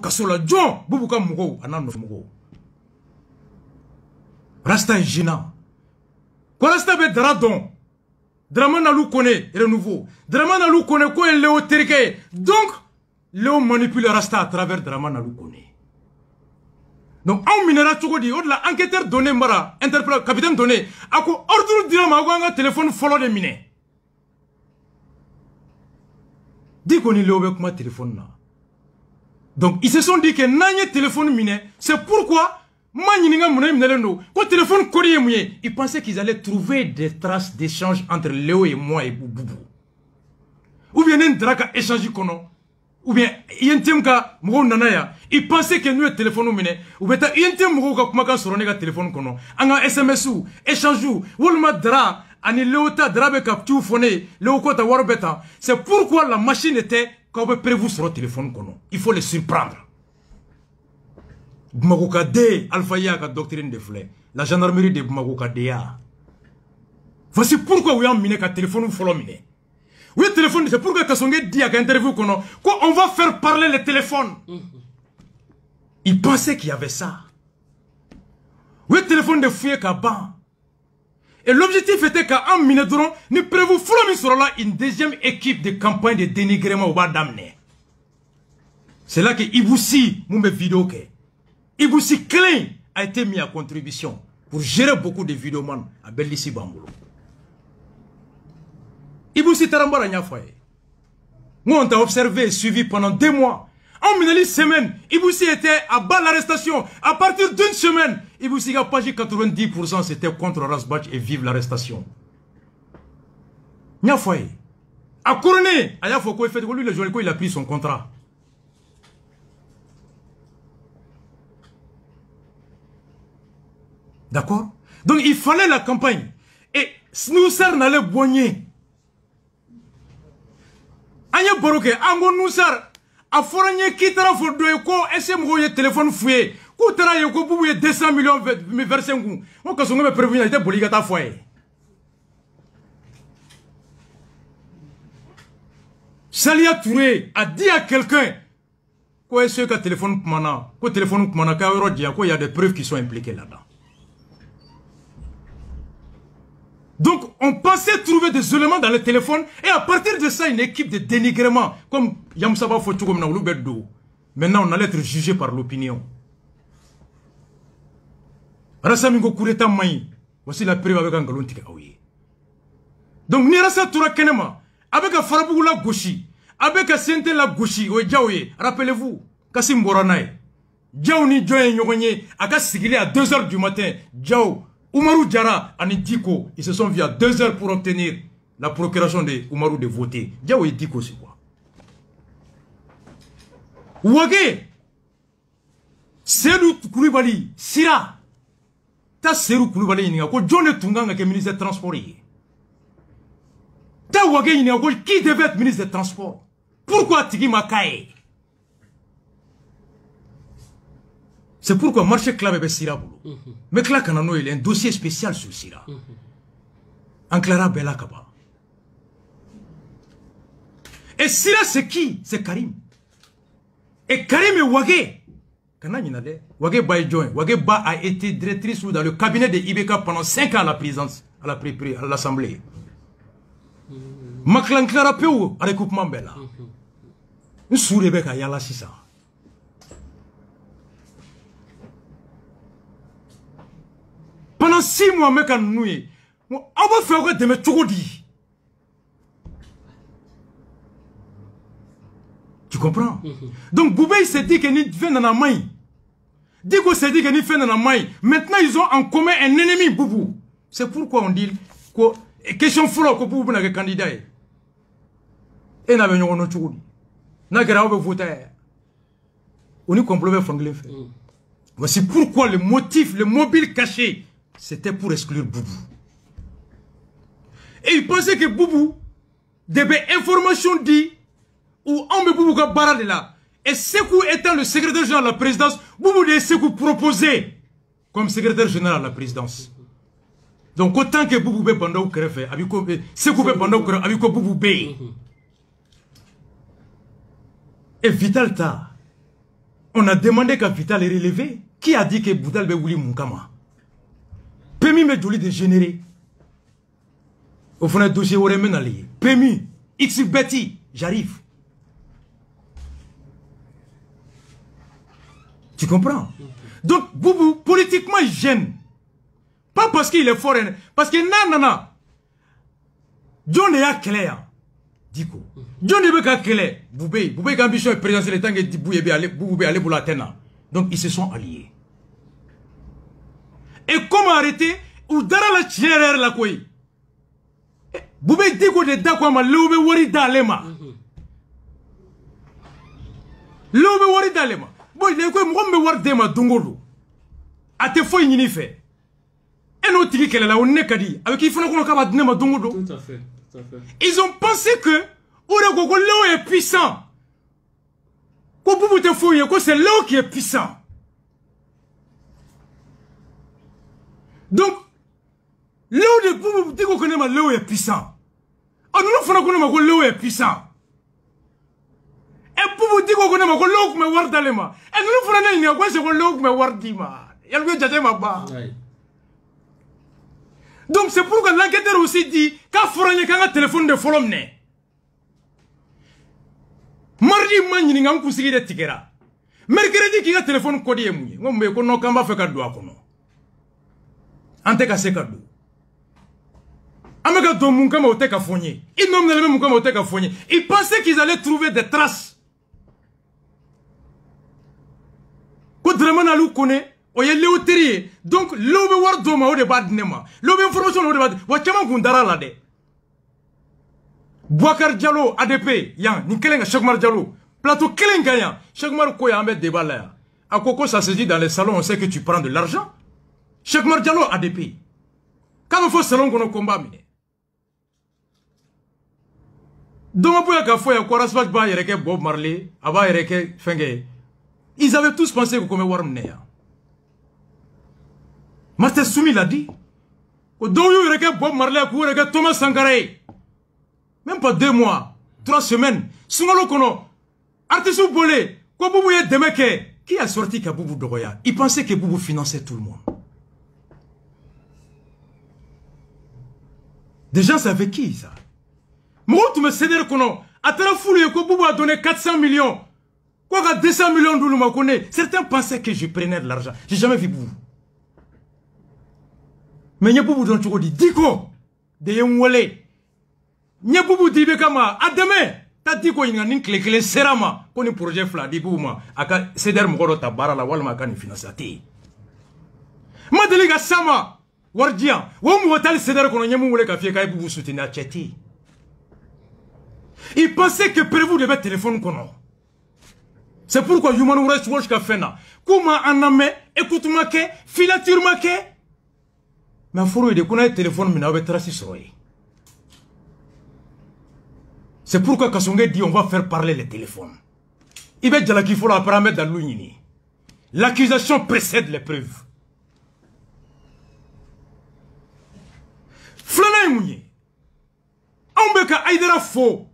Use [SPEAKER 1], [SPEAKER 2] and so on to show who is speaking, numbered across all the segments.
[SPEAKER 1] Kasola John, Boubouka Mougo, Anan Mougo. Rasta est gênant. Quoi Rasta be Dradon? Draman Alou connaît, renouveau. Draman Alou connaît quoi Léo Terke. Donc, Léo manipule Rasta à travers Draman Alou connaît. Donc, on minera tout dit, au-delà, enquêteur donné, Mara, interprète, capitaine donné, à quoi ordre de dire, un téléphone follow de miné. Dis qu'on est là avec ma téléphone là. Donc, ils se sont dit que n'a téléphone miné, c'est pourquoi, quand téléphone courrier mouillé, ils pensaient qu'ils allaient trouver des traces d'échange entre Léo et moi et Boubou. Ou bien, un draka échange kono. Ou bien, yentemka mougo nanaya, ils pensaient que nous le téléphone miné, ou bien, yentem mougo ka kumaka soronega téléphone kono, anga SMS ou, échange ou, wolma dra, ani Léota drabe kaptu foné, Léo kota warbeta. C'est pourquoi la machine était, quand vous prévu sur le téléphone kono. Il faut les surprendre. Boumagoka D, Alpha Yaka doctrine de flé, la gendarmerie de Boumagoka DA. Voici pourquoi vous avez miné qu'un téléphone ou follow miné. Oui, le téléphone, c'est pourquoi Kassongue dit à l'interview qu'on on va faire parler le téléphone. Il pensait qu'il y avait ça. Oui, le téléphone de fouiller Kaban. Et l'objectif était qu'en Minedron, nous prévoyons sur là une deuxième équipe de campagne de dénigrement au bas d'amener. C'est là que Iboussi, mon vidéo, Iboussi Klein a été mis à contribution pour gérer beaucoup de vidéomans à Bellissi Bambolo. Iboussi Tarambara Nyafoye. Nous, on t'a observé et suivi pendant 2 mois. En une semaine, Iboussi était à bas l'arrestation. À partir d'une semaine, Iboussi a pagé 90%, c'était contre Rasbach et vive l'arrestation. Nyafoye. À couronner, à Yafoko, lui, le jour il a pris son contrat. D'accord? Donc il fallait la campagne. Et nous sommes dans le boigné. Anya Boroke, Ango Noussar. A foragné qui t'a fait de quoi SM téléphone fouillé. Koutara yoko boubou 200 millions versés un coup. On quand on me prévenu, il était boligata foyer. Salia Touré a dit à quelqu'un quoi est-ce que téléphone mana, quoi téléphone mana, il y a des preuves qui sont impliquées là-dedans. Donc, on pensait trouver des éléments dans le téléphone et à partir de ça, une équipe de dénigrement, comme Yamsaba Fotou comme Naoulouberdo. Maintenant, on allait être jugé par l'opinion. Rassamingo Koureta Maï, voici la preuve avec un galontique. Donc, Nirasa Toura Kenema, avec un Farabou la gauchi, avec un Senten la gauchi, Oedjaouye, rappelez-vous, Kassim Boranaï, Djaou ni Djoye Nyoganye, Aka Sigilé à 2 h du matin, Djaou. Oumarou Diara et Diko, ils se sont vus à 2 h pour obtenir la procuration de Oumarou de voter. Diawo et Diko, c'est quoi? Ouagé, Serou Koulibaly, Sira, ta Serou Koulibaly, il y a quoi? John Tunganga qui est ministre des Transports. Ta Ouagé, il y a quoi? Qui devait être ministre des Transports? Pourquoi Tigi Makae? C'est pourquoi marché Club est Sira Boulou. Mais Cla Kanano, il y a un dossier spécial sur Sira. En Clara Bella Kaba. Et Sira, c'est qui? C'est Karim. Et Karim est Wagé. Wagé Baïdjoin. Wagé Ba a été directrice dans le cabinet de Ibeka pendant 5 ans à la présidence, à l'Assemblée. Maklan Clara Peu, à recoupement Bella. Une sous-Rebecca Yala Sissa. Pendant 6 mois, mec, on va faire des méthodes. Tu comprends? Donc, Boubé s'est dit qu'il fait dans la main. Diko s'est dit qu'il fait dans la main. Maintenant, ils ont en commun un ennemi, Boubou. C'est pourquoi on dit que question folle que Boubou n'a que candidat. Et n'a pas eu de chose. N'a pas eu de vote. On y complète Franklin. Voici pourquoi le motif, le mobile caché, c'était pour exclure Boubou. Et il pensait que Boubou devait information dit ou on me Boubou Barade là. Et Sekou étant le secrétaire général de la présidence, Boubou de Sekou proposé comme secrétaire général de la présidence. Donc autant que Boubou be banda ou krefe, abiko Sekou be banda ou krefe, abiko Boubou be. Et Vital Ta, On a demandé qu'à Vital est relevé. Qui a dit que Vital be Willy Moukama? Pemi me joli de générer. Au fond, le dossier aurait mené à l'y. Pemi, X Betty, j'arrive. Tu comprends? Donc, Boubou, politiquement, il gêne. Pas parce qu'il est fort, parce que non. John est à clair. Diko. John est à clair. Boubé qui a ambition de présidentielle, le temps que Boubé allait pour la Tena. Donc, ils se sont alliés. Et comment arrêter? Ou dara la tière la quoi? Boubé dit qu'on est d'accord, mais l'oubé wari d'alema. L'oubé wari d'alema. Bon, il est quoi? Moi, je me war d'ema dongolo. A te foi n'y fait. Et nous tiki qu'elle est là, on n'est qu'à dire. Avec qui faut qu'on a d'ema dongolo.
[SPEAKER 2] Tout à fait.
[SPEAKER 1] Ils ont pensé que Léo est puissant. Que Boubou te fouille, que c'est Léo qui est puissant. Donc, Léo de Boubou dit qu'on est Léo est puissant. Ah, nous faisons qu'on est Léo est puissant. Et Boubou dit qu'on est Léo qui me war d'alema. Et nous faisons qu'on est Léo qui me war d'ima. Il y a le gars ma bas. Donc c'est pourquoi l'enquêteur aussi dit qu'à fourrer qu'un téléphone de folomne. Mardi man n'y a pas de tikera. Mercredi qui a téléphone codé mouillé. On me connaît qu'on va faire cadeau à kono. Ante ka se cadeau. Amega do munkama au tek à fogner. Ils n'ont pas le munkama au tek à fogner. Ils pensaient qu'ils allaient trouver des traces. Quand vraiment alou connaît. Oye Léo Terrier. Donc, l'oube war doma o de bad nema. L'oube information o de bad. Wachama gundara la de. Bouakar Diallo, ADP, yan, ni kelenga, Chekmar Diallo. Plateau kelenga yan. Chekmar koya met débat là. À Coco, ça se dit dans les salons, on sait que tu prends de l'argent. Chekmar Diallo, ADP. Quand on fait salon qu'on a combat, mine. Donc, on peut y avoir quoi, Rasbach ba yereke Bob Marley, aba yereke Fenge. Ils avaient tous pensé qu'on commet Warmnea. Master Soumi l'a dit. Au Doyo, il y a Bob Marley, il y a Thomas Sankara. Même pas 2 mois, 3 semaines. Sungalo Kono, artiste Bolé, quoi Boubou est Demeke. Qui a sorti Kaboubou Dogoya? Il pensait que Boubou finançait tout le monde. Des gens savaient qui ça? Moi, tu me cédères Kono. À la foule, que Boubou a donné 400 millions. Quoi, 200 millions de l'homme connaît. Certains pensaient que je prenais de l'argent. J'ai jamais vu Boubou. Mais n'y a Boubou dans le dit, Diko, de Yemwale. N'y a Boubou dit, Bekama, à demain, t'as dit quoi, il y a une clé serama, qu'on est projet fla, dit Bouma, à Seder Moro Tabara, la Walma Kani financé. Madeliga Sama, Wardian, Wom Watal Seder qu'on a yamou le café, Kai Boubou soutenir Tcheti. Il pensait que prévu de mettre téléphone qu'on a. C'est pourquoi Human Rights Watch qu'a fait là. Comment en amé, écoute-moi que, filature-moi que. Mais il faut que le téléphone me tracé sur lui. C'est pourquoi Kassongue dit on va faire parler les téléphones. Il va dire qu'il faut la paramettre dans l'Union. L'accusation précède les preuves. Flana Mounié. On beka Aïdara faux.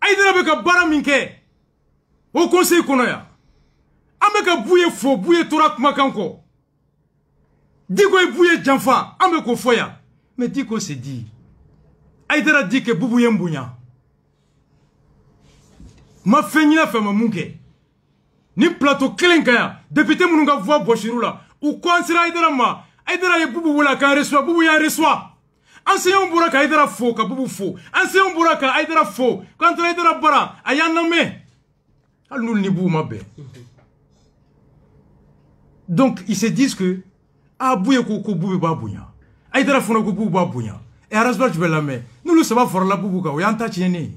[SPEAKER 1] Aïdara beka baraminke. Au conseil qu'on a. On beka bouye faux, bouye torak makanko. Diko est bouillé d'enfant, Ambeko foya. Mais Diko s'est dit. Aïdara dit que Boubou Yembouya. Ma feigna fait ma mouke. Ni plateau Kelenkaya, député Mounga voix Bochirula. Ou quoi sera Aïdara ma. Aïdara est Boubou la quand reçoit, Boubou ya reçoit. Enseignant Bouraka Aïdara faux, ka Boubou faux. Enseignant Bouraka Aïdara faux. Quand Aïdara bara, Ayaname. Al nous ni Bou ma bé. Donc ils se disent que. Ah, bouye koko boube babouya. Aïdara fona boube babouya. Et Arasbach je vais la mettre. Nous le savons faire la boubouka. Oui, en tâchienne.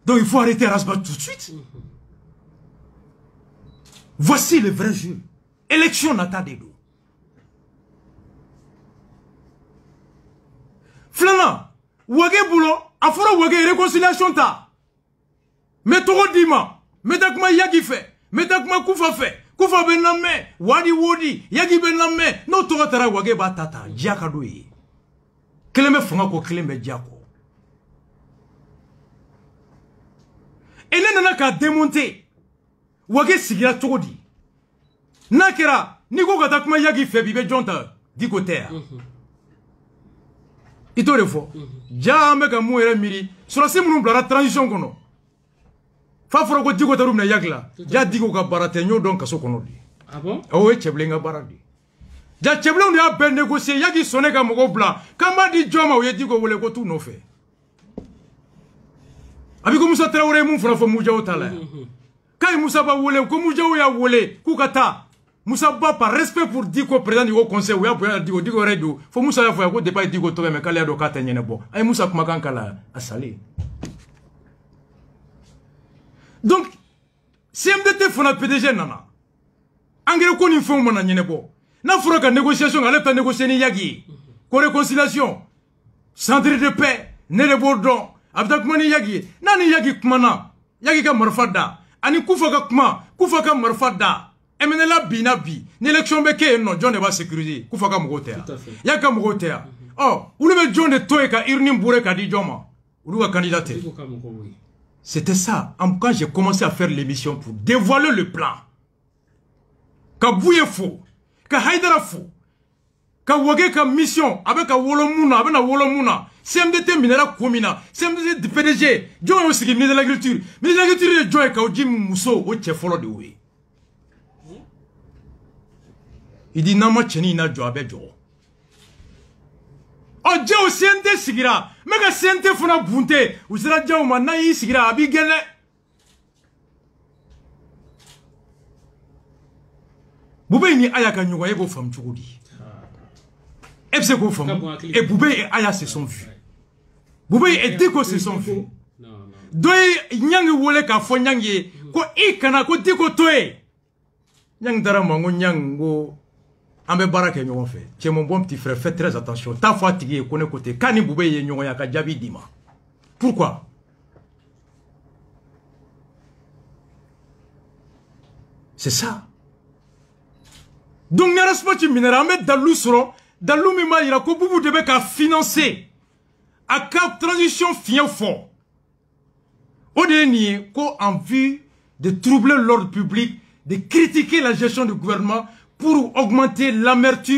[SPEAKER 1] Donc il faut arrêter Arasbach tout de suite. Voici le vrai jeu. Élection nata de dos. Flana, wage boulot, afora wage réconciliation ta. Mais toro dima, mais dakma yagi fait, mais dakma koufa fait. Koufa bename, wadi, yagi bename, no toro wage batata, diakadoui. Keleme fonga ko keleme diako. Et là, n'a qu'à démonter. wage sigira togodi nakera ni ko kata kuma yagi febi be jonta di côté ito refo jambe ka mu ere miri sura simunu blara transition kono fa foro ko di côté rumna yagla ja di ko ka barate nyo don kaso kono di
[SPEAKER 2] ah bon
[SPEAKER 1] o e cheblenga baradi ja cheblen ya ben négocier yagi soné ka mogo bla kama di joma o ye di ko wole ko tu no fe abi ko Musa Traoré mun fura fo mujaw tala kay Musa ba wole ko mujaw ya wole ku kata Musa ba par respect pour dire ko président du conseil ou ya boya di ko redo fo Musa ya fo ya ko débat di ko to me kala do kata nyene bo ay Musa kuma kan kala asali donc CMDT fona PDG nana engrais ko ni fo mo na nyene bo na fura ka négociation ale ta négocier ni yagi ko réconciliation centre de paix ne de Bordon abda kuma ni yagi nani yagi kuma na yagi ka marfada ani kufa ka marfada emenela bina bi ni élection be ke no John va sécuriser kufa ka mogotea yaka mogotea oh ulu be John de toy ka irni bouré ka di joma ulu ka candidater c'était ça quand j'ai commencé à faire l'émission pour dévoiler le plan ka bouye fo ka haidara fo ka wage ka mission avec ka wolomuna avec na wolomuna CMDT minera komina CMDT PDG John o sigi ministre de l'agriculture de Joy ka oji muso o che folo de we il dit nama cheni na jo abejo o je o CMDT sigira mega CMDT funa bunte usira jaw ma na yi sigira abi gele bube ni aya ka nyugo yego fam chugudi FC ko fam et Boubé et Aya se sont vus Boubé et Diko se sont vus doy nyang wole ka fo nyang ko ikana ko Diko toé nyang dara mango nyang go ambe baraka nyon fait c'est mon bon petit frère fais très attention ta fois tigi ko ne côté kani Boubé ye nyon ya ka jabi dima pourquoi c'est ça donc ne respecte minera met dalou soro dalou mi ma ira ko bubu debe ka financer à cap transition fien fort au dernier ko en vue de troubler l'ordre public de critiquer la gestion du gouvernement pour augmenter l'amertume